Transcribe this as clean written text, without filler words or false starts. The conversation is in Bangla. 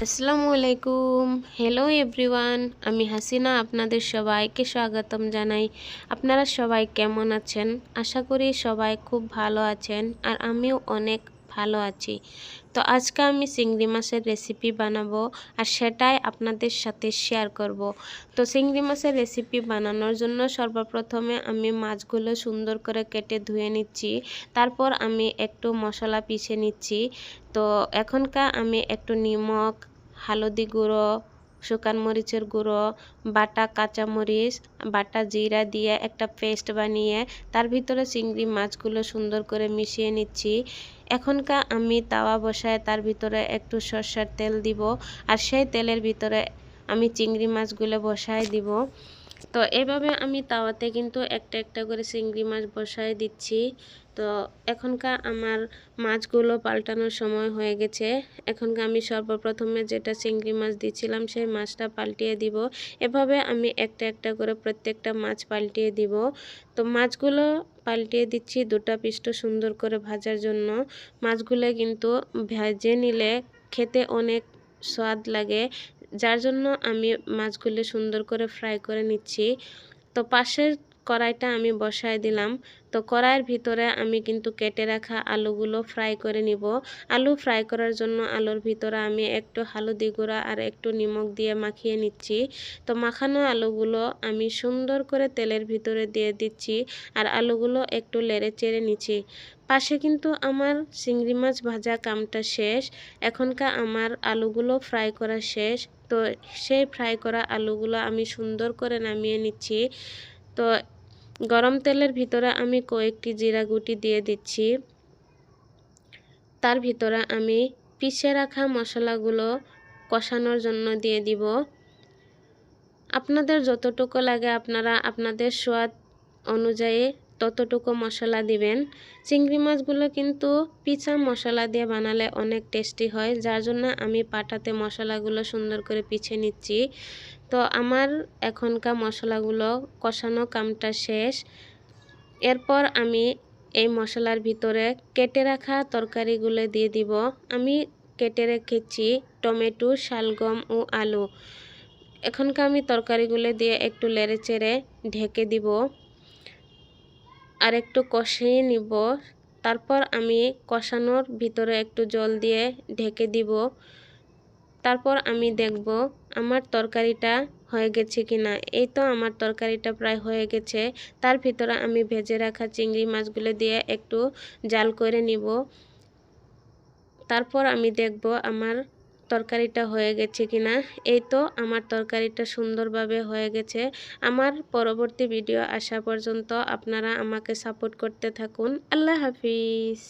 আসসালামু আলাইকুম। হ্যালো এভরিওয়ান, আমি হাসিনা আপনাদের সবাইকে স্বাগতম জানাই। আপনারা সবাই কেমন আছেন? আশা করি সবাই খুব ভালো আছেন আর আমিও অনেক ভালো আছি। তো আজকে আমি চিংড়ি মাছের রেসিপি বানাবো আর সেটাই আপনাদের সাথে শেয়ার করব। তো চিংড়ি মাছের রেসিপি বানানোর জন্য সর্বপ্রথমে আমি মাছগুলো সুন্দর করে কেটে ধুয়ে নিচ্ছি। তারপর আমি একটু মশলা পিষে নিচ্ছি। তো এখনকার আমি একটু নিমক, হলদি গুঁড়ো, শুকান মরিচের গুঁড়ো, বাটা কাঁচামরিচ, বাটা জিরা দিয়ে একটা পেস্ট বানিয়ে তার ভিতরে চিংড়ি মাছগুলো সুন্দর করে মিশিয়ে নিচ্ছি। এখনকার আমি তাওয়া বসায় তার ভিতরে একটু সরষের তেল দিব আর সেই তেলের ভিতরে আমি চিংড়ি মাছগুলো বসায় দিব। তো এভাবে আমি তাওয়াতে কিন্তু একটা একটা করে চিংড়ি মাছ বসায় দিচ্ছি। তো এখনকার আমার মাছগুলো পাল্টানোর সময় হয়ে গেছে। এখনকার আমি সর্বপ্রথমে যেটা চিংড়ি মাছ দিচ্ছিলাম সেই মাছটা পাল্টিয়ে দিব। এভাবে আমি একটা একটা করে প্রত্যেকটা মাছ পাল্টিয়ে দিব। তো মাছগুলো পাল্টিয়ে দিচ্ছি দুটা পিষ্ট সুন্দর করে ভাজার জন্য। মাছগুলো কিন্তু ভেজে নিলে খেতে অনেক স্বাদ লাগে, যার জন্য আমি মাছগুলো সুন্দর করে ফ্রাই করে নিচ্ছি। তো পাশের কড়াইটা আমি বসায় দিলাম। তো কড়াইয়ের ভিতরে আমি কিন্তু কেটে রাখা আলুগুলো ফ্রাই করে নিব। আলু ফ্রাই করার জন্য আলুর ভিতরে আমি একটু হলদি গুঁড়া আর একটু নিমখ দিয়ে মাখিয়ে নিচ্ছি। তো মাখানো আলুগুলো আমি সুন্দর করে তেলের ভিতরে দিয়ে দিচ্ছি আর আলুগুলো একটু নেড়ে চেড়ে নিচ্ছি। পাশে কিন্তু আমার চিংড়ি মাছ ভাজা কামটা শেষ। এখনকার আমার আলুগুলো ফ্রাই করা শেষ। তো সেই ফ্রাই করা আলুগুলো আমি সুন্দর করে নামিয়ে নিচ্ছি। তো গরম তেলের ভিতরে আমি কয়েকটি জিরা গুঁটি দিয়ে দিচ্ছি। তার ভিতরে আমি পিষে রাখা মশলাগুলো কষানোর জন্য দিয়ে দিব। আপনাদের যতটুকু লাগে আপনারা আপনাদের স্বাদ অনুযায়ী ততটুকু মশলা দিবেন। চিংড়ি মাছগুলো কিন্তু পিঁচা মশলা দিয়ে বানালে অনেক টেস্টি হয়, যার জন্য আমি পাটাতে মশলাগুলো সুন্দর করে পিষে নিচ্ছি। তো আমার এখনকার মশলাগুলো কষানো কামটা শেষ। এরপর আমি এই মশলার ভিতরে কেটে রাখা তরকারিগুলো দিয়ে দিব। আমি কেটে রেখেছি টমেটো, শালগম ও আলু। এখনকার আমি তরকারিগুলো দিয়ে একটু নেড়ে চেড়ে ঢেকে দিব আর একটু কষিয়ে নিব। তারপর আমি কষানোর ভিতরে একটু জল দিয়ে ঢেকে দিব। তারপর আমি দেখব আমার তরকারিটা হয়ে গেছে কিনা। এই তো আমার তরকারিটা প্রায় হয়ে গেছে। তার ভিতরে আমি ভেজে রাখা চিংড়ি মাছগুলো দিয়ে একটু জাল করে নিব। তারপর আমি দেখব আমার তরকারিটা হয়ে গেছে কিনা। এই তো আমার তরকারিটা সুন্দরভাবে হয়ে গেছে। আমার পরবর্তী ভিডিও আসা পর্যন্ত আপনারা আমাকে সাপোর্ট করতে থাকুন। আল্লাহ হাফিজ।